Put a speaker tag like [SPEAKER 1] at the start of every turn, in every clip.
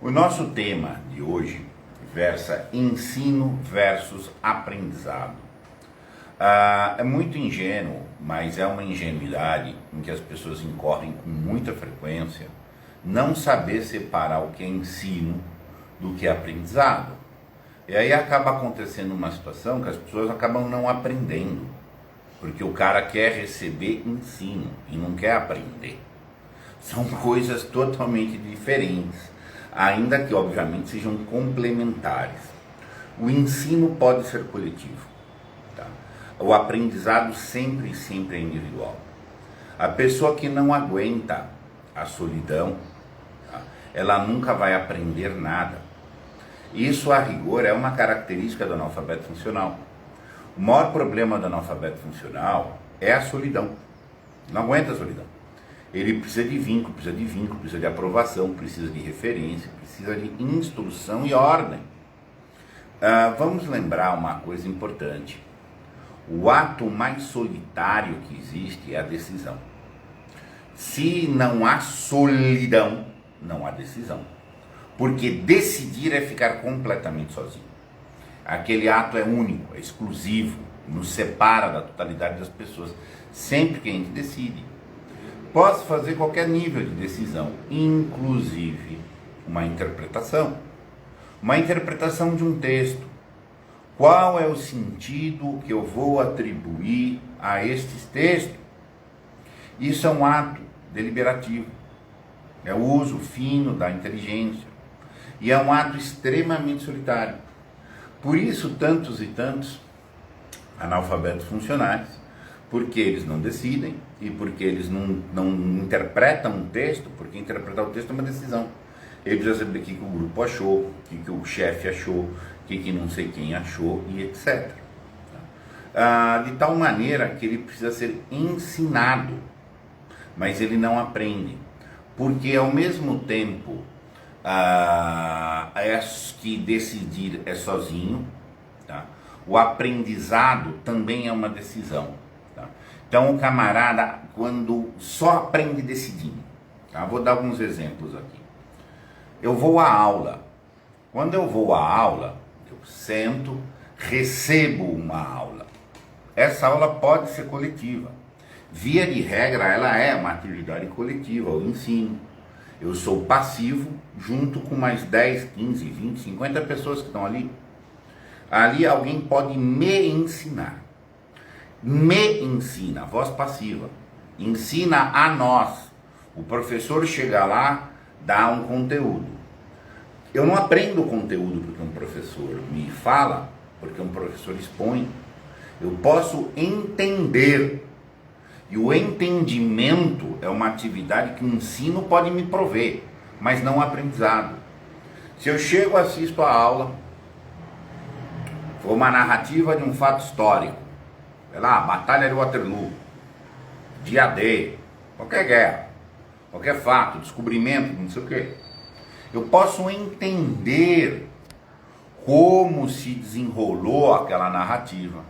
[SPEAKER 1] O nosso tema de hoje versa ensino versus aprendizado. É muito ingênuo, mas é uma ingenuidade em que as pessoas incorrem com muita frequência, não saber separar o que é ensino do que é aprendizado. E aí acaba acontecendo uma situação que as pessoas acabam não aprendendo, porque o cara quer receber ensino e não quer aprender. São coisas totalmente diferentes, ainda que obviamente sejam complementares. O ensino pode ser coletivo, tá? O aprendizado sempre é individual. A pessoa que não aguenta a solidão, tá? Ela nunca vai aprender nada. Isso, a rigor, é uma característica do analfabeto funcional. O maior problema do analfabeto funcional é a solidão. Não aguenta a solidão. Ele precisa de vínculo, precisa de aprovação, precisa de referência, precisa de instrução e ordem. Vamos lembrar uma coisa importante. O ato mais solitário que existe é a decisão. Se não há solidão, não há decisão. Porque decidir é ficar completamente sozinho. Aquele ato é único, é exclusivo, nos separa da totalidade das pessoas. Sempre que a gente decide. Posso fazer qualquer nível de decisão, inclusive uma interpretação. Uma interpretação de um texto. Qual é o sentido que eu vou atribuir a estes textos? Isso é um ato deliberativo. É o uso fino da inteligência. E é um ato extremamente solitário. Por isso, tantos e tantos analfabetos funcionais, porque eles não decidem e porque eles não interpretam um texto, porque interpretar o texto é uma decisão. Ele precisa saber o que o grupo achou, o que o chefe achou, o que não sei quem achou e etc. De tal maneira que ele precisa ser ensinado, mas ele não aprende, porque ao mesmo tempo que decidir é sozinho, tá? O aprendizado também é uma decisão. Tá? Então o camarada, quando só aprende decidindo, tá? Vou dar alguns exemplos aqui. Eu vou à aula. Quando eu vou à aula, eu sento, recebo uma aula. Essa aula pode ser coletiva. Via de regra, ela é uma atividade coletiva, o ensino. Eu sou passivo, junto com mais 10, 15, 20, 50 pessoas que estão ali. Ali alguém pode me ensinar. Me ensina, voz passiva. Ensina a nós. O professor chega lá, dá um conteúdo. Eu não aprendo o conteúdo porque um professor me fala, porque um professor expõe. Eu posso entender. E o entendimento é uma atividade que o ensino pode me prover, mas não o aprendizado. Se eu chego, assisto a aula, foi uma narrativa de um fato histórico, sei lá, Batalha de Waterloo, dia D, qualquer guerra, qualquer fato, descobrimento, não sei o quê. Eu posso entender como se desenrolou aquela narrativa.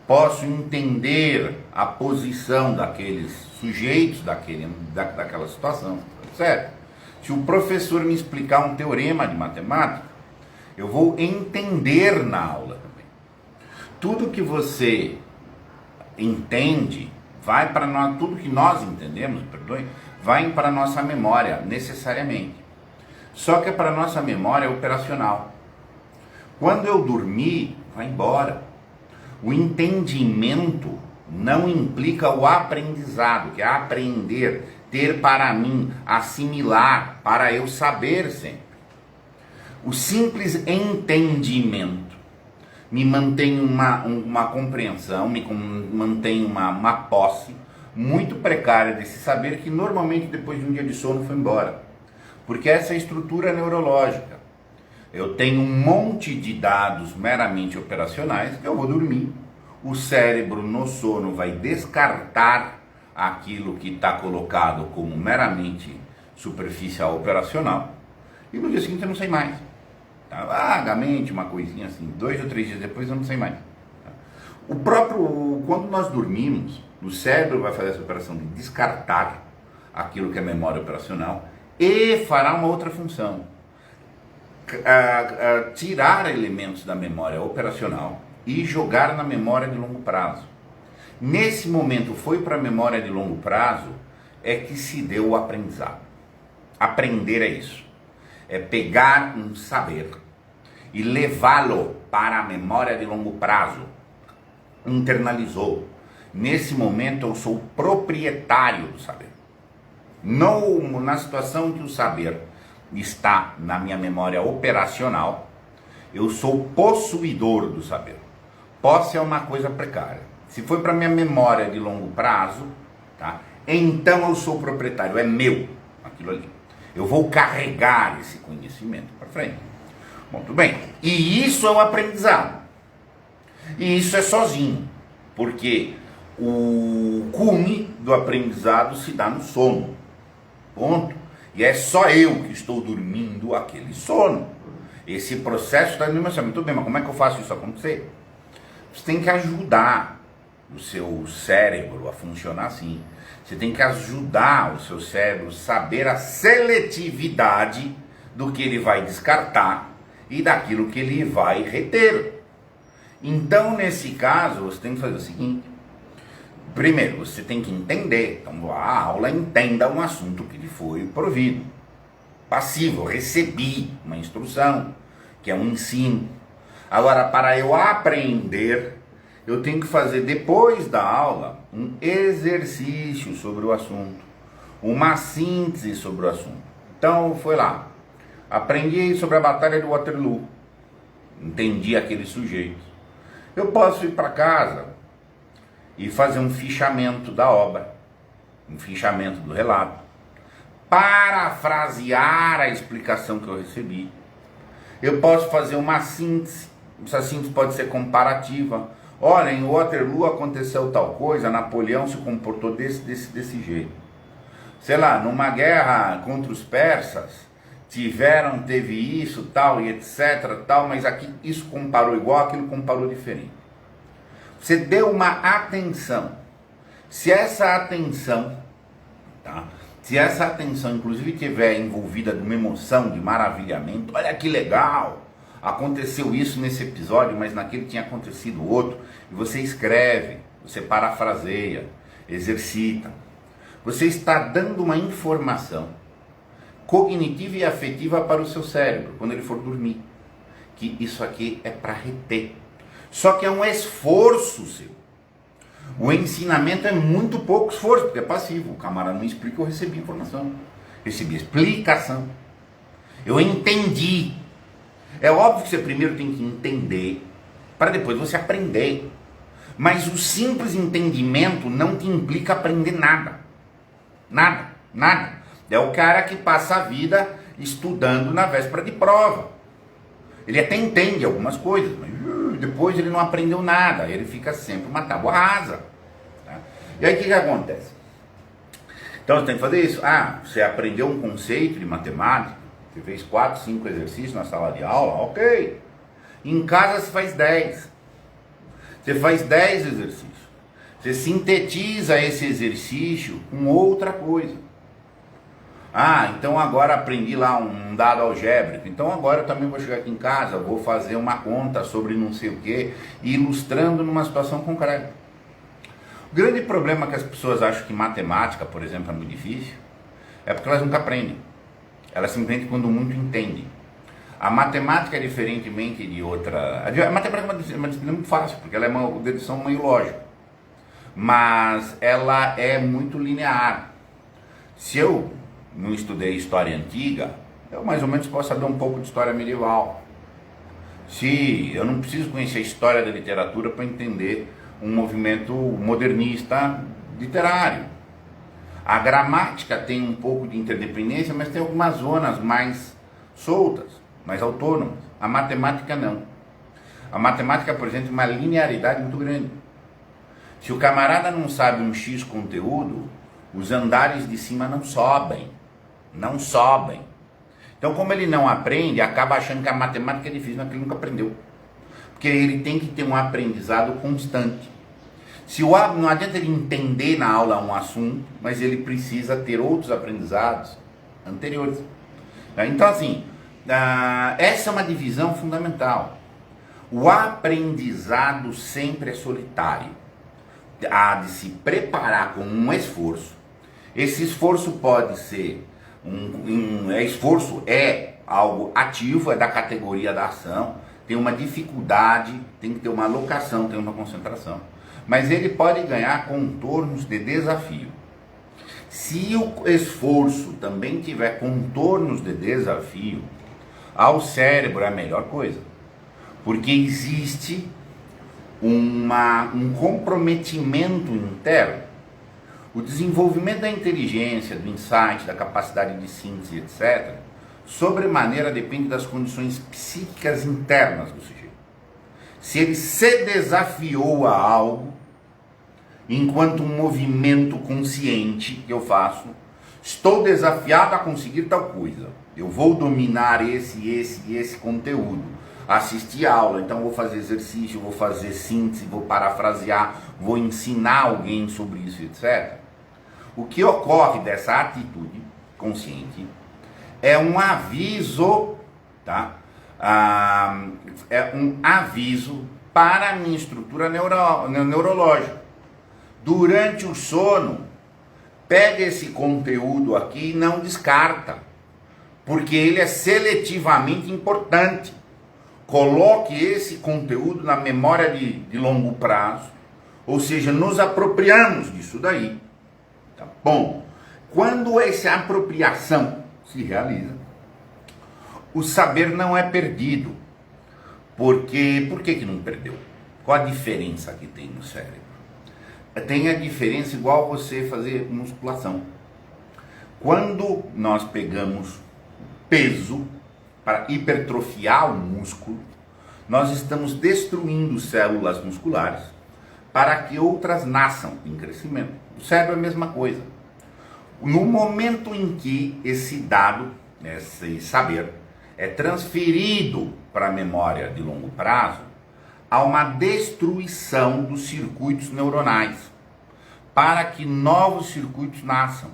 [SPEAKER 1] Posso entender a posição daqueles sujeitos, daquela situação, certo? Se o professor me explicar um teorema de matemática, eu vou entender na aula também. Tudo que você entende, vai para nós, tudo que nós entendemos, vai para a nossa memória, necessariamente. Só que para a nossa memória operacional. Quando eu dormir, vai embora. O entendimento não implica o aprendizado, que é aprender, ter para mim, assimilar, para eu saber sempre. O simples entendimento me mantém uma compreensão, me mantém uma posse muito precária desse saber que normalmente depois de um dia de sono foi embora. Porque essa é a estrutura neurológica. Eu tenho um monte de dados meramente operacionais que eu vou dormir. O cérebro no sono vai descartar aquilo que está colocado como meramente superficial operacional. E no dia seguinte eu não sei mais. Tá? Vagamente, uma coisinha assim, 2 ou 3 dias depois eu não sei mais. Tá? Quando nós dormimos, o cérebro vai fazer essa operação de descartar aquilo que é memória operacional e fará uma outra função. tirar elementos da memória operacional e jogar na memória de longo prazo. Nesse momento foi para a memória de longo prazo é que se deu o aprendizado. Aprender é isso, é pegar um saber e levá-lo para a memória de longo prazo. Internalizou. Nesse momento eu sou proprietário do saber. Na situação que o saber está na minha memória operacional, eu sou possuidor do saber. Posse é uma coisa precária. Se foi para minha memória de longo prazo, tá? Então eu sou proprietário, é meu aquilo ali. Eu vou carregar esse conhecimento para frente. Bom, tudo bem. E isso é o aprendizado. E isso é sozinho, porque o cume do aprendizado se dá no sono. Ponto. E é só eu que estou dormindo aquele sono. Esse processo está indo assim, muito bem, mas como é que eu faço isso acontecer? Você tem que ajudar o seu cérebro a funcionar assim. Você tem que ajudar o seu cérebro a saber a seletividade do que ele vai descartar e daquilo que ele vai reter. Então, nesse caso, você tem que fazer o seguinte. Primeiro, você tem que entender. Então, a aula entenda um assunto que lhe foi provido. Passivo, eu recebi uma instrução, que é um ensino. Agora, para eu aprender, eu tenho que fazer, depois da aula, um exercício sobre o assunto. Uma síntese sobre o assunto. Então, foi lá. Aprendi sobre a Batalha de Waterloo. Entendi aquele sujeito. Eu posso ir para casa e fazer um fichamento da obra, um fichamento do relato, parafrasear a explicação que eu recebi. Eu posso fazer uma síntese, essa síntese pode ser comparativa. Olha, em Waterloo aconteceu tal coisa, Napoleão se comportou desse jeito. Sei lá, numa guerra contra os persas, teve isso, tal, e etc, tal, mas aqui isso comparou igual, aquilo comparou diferente. Você deu uma atenção. Se essa atenção, tá? Se essa atenção, inclusive, estiver envolvida de uma emoção, de maravilhamento, olha que legal, aconteceu isso nesse episódio, mas naquele tinha acontecido outro, e você escreve, você parafraseia, exercita. Você está dando uma informação cognitiva e afetiva para o seu cérebro, quando ele for dormir, que isso aqui é para reter. Só que é um esforço seu. O ensinamento é muito pouco esforço, porque é passivo. O camarada não explica, eu recebi informação. Recebi explicação. Eu entendi. É óbvio que você primeiro tem que entender, para depois você aprender. Mas o simples entendimento não te implica aprender nada. Nada, nada. É o cara que passa a vida estudando na véspera de prova. Ele até entende algumas coisas, mas depois ele não aprendeu nada. Ele fica sempre uma tábua rasa. Tá? E aí o que acontece? Então você tem que fazer isso. Você aprendeu um conceito de matemática, você fez 4, 5 exercícios na sala de aula, ok. Em casa você faz 10. Você faz 10 exercícios. Você sintetiza esse exercício com outra coisa. Então agora aprendi lá um dado algébrico, então agora eu também vou chegar aqui em casa, vou fazer uma conta sobre não sei o que, ilustrando numa situação concreta. O grande problema que as pessoas acham que matemática, por exemplo, é muito difícil, é porque elas nunca aprendem. Elas simplesmente quando muito entendem. A matemática, diferentemente de outra... A matemática é uma disciplina muito fácil, porque ela é uma dedução meio lógica. Mas ela é muito linear. Se eu não estudei história antiga, eu mais ou menos posso saber um pouco de história medieval. Se eu não preciso conhecer a história da literatura para entender um movimento modernista literário. A gramática tem um pouco de interdependência, mas tem algumas zonas mais soltas, mais autônomas. A matemática não. A matemática apresenta uma linearidade muito grande. Se o camarada não sabe um X conteúdo, os andares de cima não sobem. Não sobem. Então, como ele não aprende, acaba achando que a matemática é difícil, mas ele nunca aprendeu. Porque ele tem que ter um aprendizado constante. Não adianta ele entender na aula um assunto, mas ele precisa ter outros aprendizados anteriores. Então, assim, essa é uma divisão fundamental. O aprendizado sempre é solitário. Há de se preparar com um esforço. Esse esforço pode ser esforço é algo ativo, é da categoria da ação, tem uma dificuldade, tem que ter uma alocação, tem uma concentração. Mas ele pode ganhar contornos de desafio. Se o esforço também tiver contornos de desafio, ao cérebro é a melhor coisa. Porque existe um comprometimento interno. O desenvolvimento da inteligência, do insight, da capacidade de síntese, etc., sobremaneira depende das condições psíquicas internas do sujeito. Se ele se desafiou a algo, enquanto um movimento consciente que eu faço, estou desafiado a conseguir tal coisa, eu vou dominar esse conteúdo, assistir aula, então vou fazer exercício, vou fazer síntese, vou parafrasear, vou ensinar alguém sobre isso, etc. O que ocorre dessa atitude consciente é um aviso, tá? É um aviso para a minha estrutura neurológica. Durante o sono, pega esse conteúdo aqui e não descarta, porque ele é seletivamente importante. Coloque esse conteúdo na memória de longo prazo, ou seja, nos apropriamos disso daí. Tá bom? Quando essa apropriação se realiza, o saber não é perdido. Por que não perdeu? Qual a diferença que tem no cérebro? Tem a diferença igual você fazer musculação. Quando nós pegamos peso para hipertrofiar o músculo, nós estamos destruindo células musculares para que outras nasçam em crescimento. O cérebro é a mesma coisa. No momento em que esse dado, esse saber, é transferido para a memória de longo prazo, há uma destruição dos circuitos neuronais para que novos circuitos nasçam.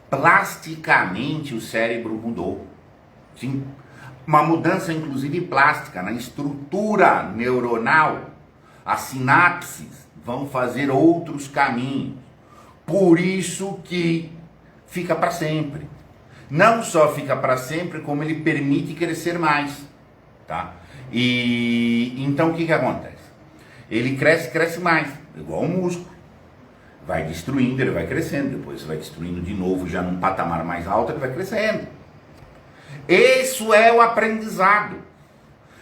[SPEAKER 1] Plasticamente o cérebro mudou. Sim, uma mudança inclusive plástica na estrutura neuronal. As sinapses vão fazer outros caminhos. Por isso que fica para sempre. Não só fica para sempre, como ele permite crescer mais, tá? E então o que acontece? Ele cresce mais, igual um músculo. Vai destruindo, ele vai crescendo, depois vai destruindo de novo, já num patamar mais alto, ele vai crescendo. Isso é o aprendizado.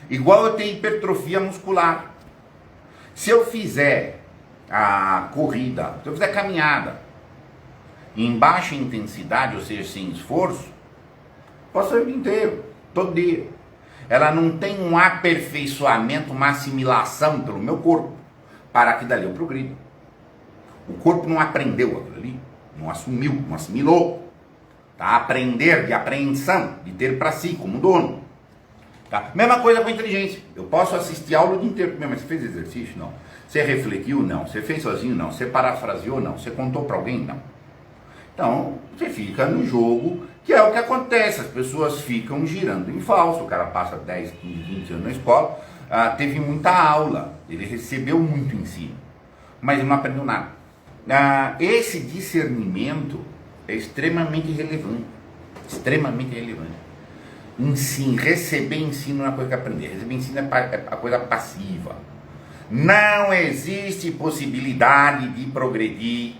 [SPEAKER 1] Igual eu tenho hipertrofia muscular. Se eu fizer a corrida, se eu fizer caminhada em baixa intensidade, ou seja, sem esforço, posso fazer o dia inteiro, todo dia. Ela não tem um aperfeiçoamento, uma assimilação pelo meu corpo, para que dali eu progrida. O corpo não aprendeu aquilo ali, não assumiu, não assimilou. Tá? Aprender de apreensão, de ter para si como dono. Tá? Mesma coisa com a inteligência. Eu posso assistir aula o dia inteiro. Mas você fez exercício? Não. Você refletiu? Não. Você fez sozinho? Não. Você parafraseou? Não. Você contou para alguém? Não. Então, você fica no jogo, que é o que acontece. As pessoas ficam girando em falso. O cara passa 10, 15, 20 anos na escola, teve muita aula, ele recebeu muito ensino, mas ele não aprendeu nada. Esse discernimento é extremamente relevante. Extremamente relevante. Receber ensino não é coisa que aprender. Receber ensino é a coisa passiva. Não existe possibilidade de progredir,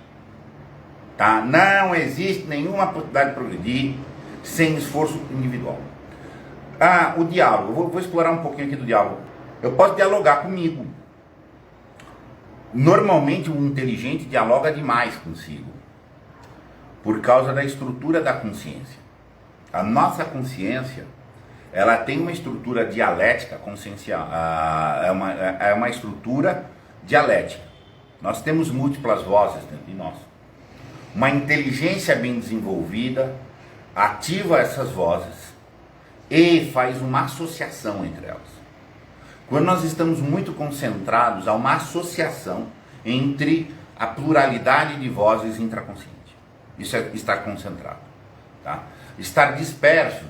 [SPEAKER 1] tá? Não existe nenhuma possibilidade de progredir sem esforço individual. O diálogo, vou explorar um pouquinho aqui do diálogo. Eu posso dialogar comigo. Normalmente o inteligente dialoga demais consigo, por causa da estrutura da consciência. A nossa consciência, ela tem uma estrutura dialética consciencial, é uma estrutura dialética. Nós temos múltiplas vozes dentro de nós. Uma inteligência bem desenvolvida ativa essas vozes e faz uma associação entre elas. Quando nós estamos muito concentrados, há uma associação entre a pluralidade de vozes intraconsciente. Isso é estar concentrado. Tá? Estar disperso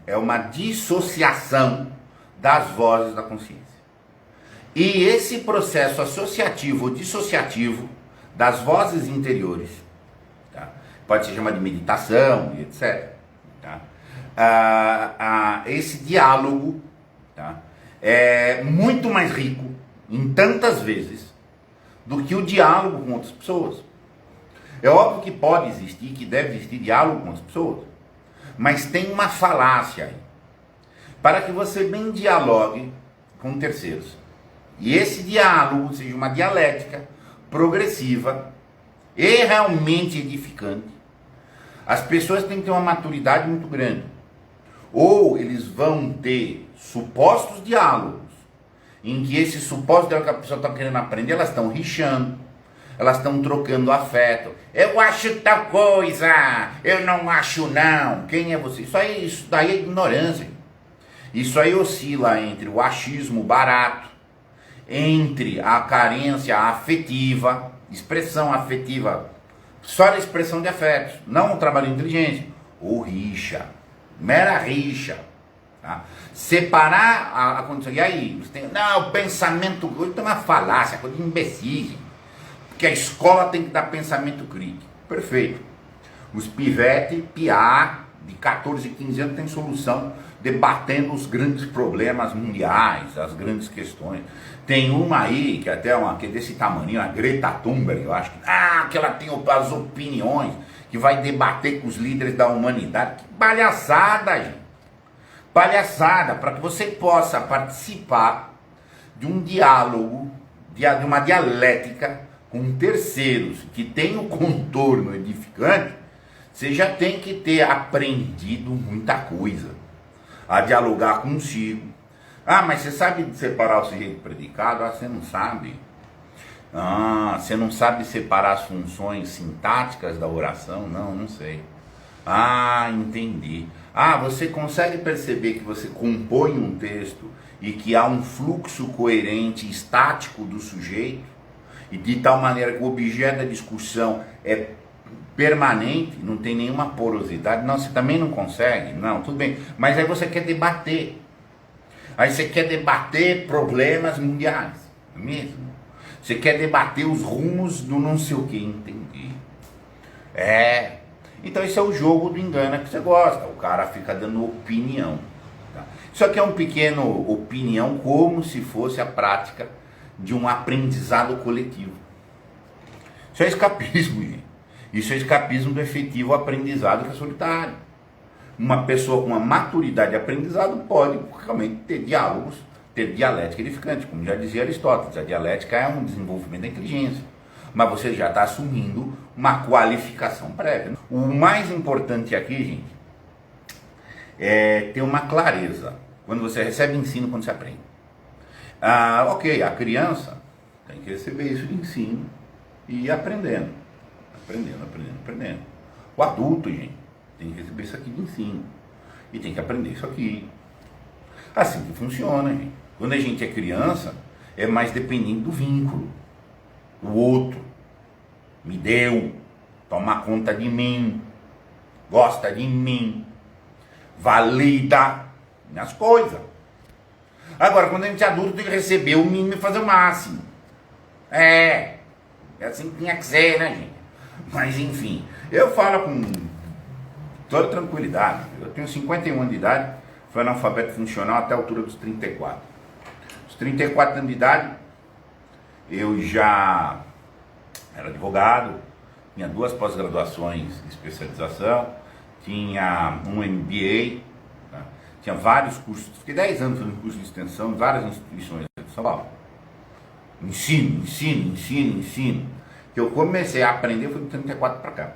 [SPEAKER 1] é uma dissociação das vozes da consciência. E esse processo associativo ou dissociativo das vozes interiores, tá? Pode ser chamado de meditação e etc. Tá? Esse diálogo, tá? É muito mais rico em tantas vezes do que o diálogo com outras pessoas. É óbvio que pode existir, que deve existir diálogo com as pessoas, mas tem uma falácia aí. Para que você bem dialogue com terceiros, e esse diálogo seja uma dialética progressiva e realmente edificante, as pessoas têm que ter uma maturidade muito grande. Ou eles vão ter supostos diálogos, em que esses supostos diálogos que a pessoa está querendo aprender, elas estão rixando, elas estão trocando afeto. Eu acho tal coisa, eu não acho não. Quem é você? Isso daí é ignorância. Isso aí oscila entre o achismo barato, entre a carência afetiva, expressão afetiva, só a expressão de afetos, não o trabalho de inteligência, ou rixa, mera rixa. Tá? Separar a condição. E aí? Você tem, não, o pensamento hoje tem uma falácia, coisa de imbecis. Porque a escola tem que dar pensamento crítico. Perfeito. Os pivete, piá, de 14, 15 anos, tem solução, debatendo os grandes problemas mundiais, as grandes questões. Tem uma aí, que até que é desse tamanho, a Greta Thunberg, eu acho que ela tem as opiniões, que vai debater com os líderes da humanidade. Que palhaçada, gente. Palhaçada, para que você possa participar de um diálogo, de uma dialética com terceiros, que tem o contorno edificante, você já tem que ter aprendido muita coisa, a dialogar consigo. Ah, mas você sabe separar o sujeito do predicado? Ah, você não sabe. Ah, você não sabe separar as funções sintáticas da oração? Não, não sei. Ah, entendi. Ah, você consegue perceber que você compõe um texto e que há um fluxo coerente, estático do sujeito, e de tal maneira que o objeto da discussão é permanente, não tem nenhuma porosidade. Não, você também não consegue. Não, tudo bem. Mas aí você quer debater. Aí você quer debater problemas mundiais, não é mesmo? Você quer debater os rumos do não sei o que, entendi. Então esse é o jogo do engano que você gosta. O cara fica dando opinião. Tá? Isso aqui é um pequeno opinião, como se fosse a prática de um aprendizado coletivo. Isso é escapismo, gente. Isso é escapismo do efetivo aprendizado que é solitário. Uma pessoa com uma maturidade de aprendizado pode realmente ter diálogos, ter dialética edificante, como já dizia Aristóteles. A dialética é um desenvolvimento da inteligência, mas você já está assumindo uma qualificação prévia. O mais importante aqui, gente, é ter uma clareza quando você recebe ensino, quando você aprende. Ok, a criança tem que receber isso de ensino e ir aprendendo. Aprendendo. O adulto, gente, tem que receber isso aqui de ensino e tem que aprender isso aqui. Assim que funciona, gente. Quando a gente é criança, é mais dependente do vínculo. O outro me deu, toma conta de mim, gosta de mim, valida minhas coisas. Agora, quando a gente é adulto, tem que receber o mínimo e fazer o máximo. É assim que tinha que ser, né, gente? Mas enfim, eu falo com toda tranquilidade. Eu tenho 51 anos de idade, fui analfabeto funcional até a altura dos 34. Os 34 anos de idade, eu já era advogado, tinha 2 pós-graduações de especialização, tinha um MBA, tá? Tinha vários cursos, fiquei 10 anos fazendo curso de extensão em várias instituições de São Paulo. Ensino. Que eu comecei a aprender foi de 34 para cá.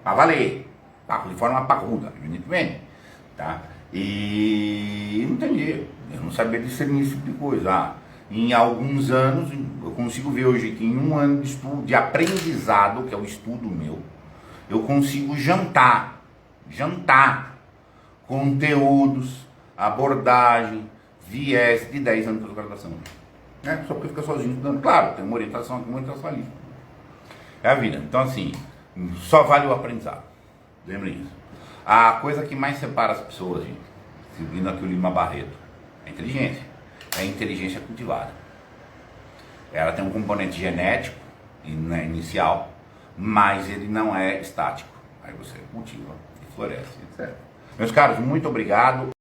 [SPEAKER 1] Para valer. De forma parruda, evidentemente. Tá? E não entendi. Eu não sabia discernir esse tipo de coisa. Em alguns anos, eu consigo ver hoje que em um ano de estudo, de aprendizado, que é o estudo meu, eu consigo jantar conteúdos, abordagem, viés de 10 anos de pós-graduação. Só porque fica sozinho estudando. Claro, tem uma orientação aqui, uma orientação ali. É a vida. Então, assim, só vale o aprendizado. Lembrem isso. A coisa que mais separa as pessoas, gente, seguindo aqui o Lima Barreto. É inteligência. É inteligência cultivada. Ela tem um componente genético inicial, mas ele não é estático. Aí você cultiva e floresce, etc. Meus caros, muito obrigado.